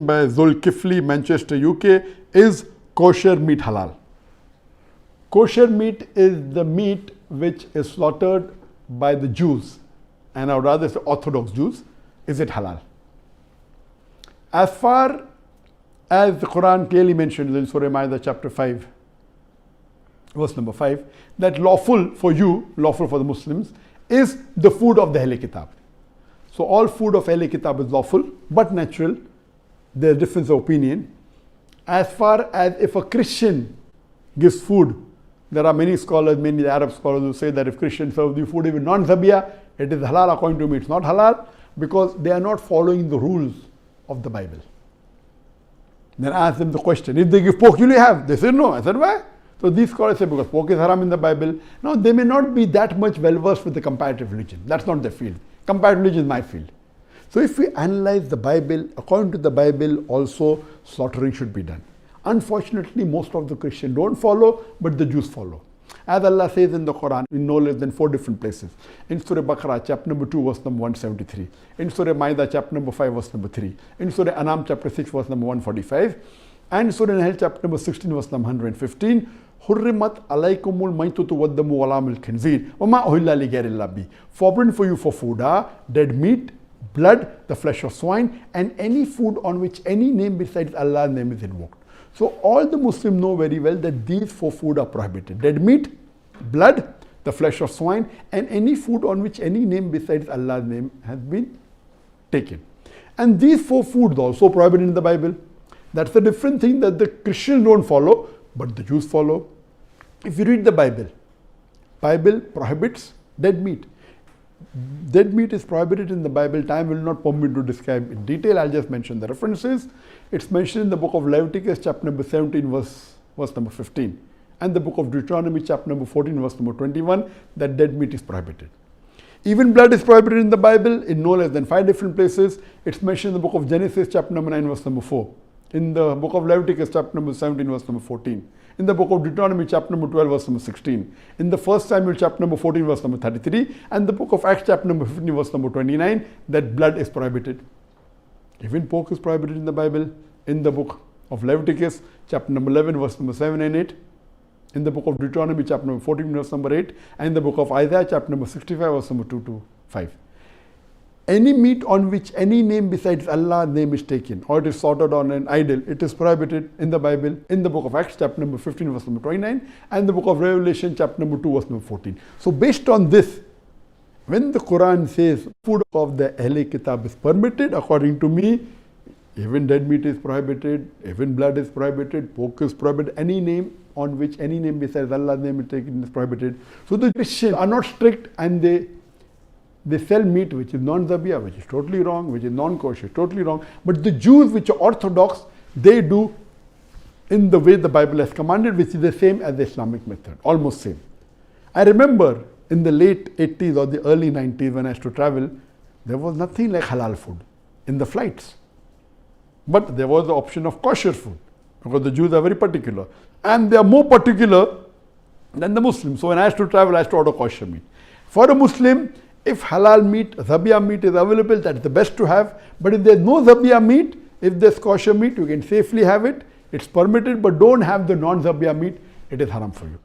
by Zulkifli, Manchester, UK, is kosher meat halal? Kosher meat is the meat which is slaughtered by the Jews, and I would rather say Orthodox Jews. Is it halal? As far as the Quran clearly mentions in Surah Ma'idah chapter 5, verse number 5, that lawful for you, lawful for the Muslims, is the food of the Ahl Kitab. So all food of Ahl Kitab is lawful, but natural. There's difference of opinion. As far as if a Christian gives food, there are many scholars, many Arab scholars who say that if Christians serve you food even non-zabiyah, it is halal. According to me, it's not halal because they are not following the rules of the Bible. Then I ask them the question, if they give pork, will you have? They say no. I said, why? So these scholars say because pork is haram in the Bible. Now they may not be that much well versed with the comparative religion. That's not their field. Comparative religion is my field. So if we analyze the Bible, according to the Bible also slaughtering should be done. Unfortunately, most of the Christians don't follow, but the Jews follow. As Allah says in the Quran, in no less than 4 different places. In Surah Baqarah, chapter number 2, verse number 173. In Surah Ma'idah, chapter number 5, verse number 3. In Surah Anam, chapter 6, verse number 145. And Surah Nahl, chapter number 16, verse number 115. Hurrimat alaykumul maytutu waddamu walamul khinzir. Wama uhilla li ghayrillah bi. Forbidden for you for food are dead meat, blood, the flesh of swine, and any food on which any name besides Allah's name is invoked. So all the Muslims know very well that these 4 food are prohibited. Dead meat, blood, the flesh of swine, and any food on which any name besides Allah's name has been taken. And these 4 foods are also prohibited in the Bible. That's a different thing that the Christians don't follow, but the Jews follow. If you read the Bible, Bible prohibits dead meat. Dead meat is prohibited in the Bible. Time will not permit me to describe in detail. I'll just mention the references. It's mentioned in the book of Leviticus, chapter number 17, verse number 15. And the book of Deuteronomy, chapter number 14, verse number 21, that dead meat is prohibited. Even blood is prohibited in the Bible in no less than 5 different places. It's mentioned in the book of Genesis, chapter number 9, verse number 4. In the book of Leviticus, chapter number 17, verse number 14. In the book of Deuteronomy, chapter number 12, verse number 16. In the 1 Samuel, chapter number 14, verse number 33. And the book of Acts, chapter number 15, verse number 29, that blood is prohibited. Even pork is prohibited in the Bible. In the book of Leviticus, chapter number 11, verse number 7 and 8. In the book of Deuteronomy, chapter number 14, verse number 8. And in the book of Isaiah, chapter number 65, verse number 2 to 5. Any meat on which any name besides Allah's name is taken, or it is slaughtered on an idol, it is prohibited in the Bible, in the book of Acts, chapter number 15, verse number 29, and the book of Revelation, chapter number 2, verse number 14. So based on this, when the Quran says food of the Ahl Kitab is permitted, according to me, even dead meat is prohibited, even blood is prohibited, pork is prohibited, any name on which any name besides Allah's name is taken is prohibited. So the Christians are not strict, and they sell meat which is non-zabiyah, which is totally wrong, which is non-kosher, totally wrong. But the Jews, which are orthodox, they do in the way the Bible has commanded, which is the same as the Islamic method, almost same. I remember in the late 80s or the early 90s when I used to travel, there was nothing like halal food in the flights. But there was the option of kosher food, because the Jews are very particular. And they are more particular than the Muslims. So when I used to travel, I used to order kosher meat. For a Muslim, if halal meat, zabiyah meat is available, that's the best to have. But if there's no zabiyah meat, if there's kosher meat, you can safely have it. It's permitted, but don't have the non-zabiyah meat. It is haram for you.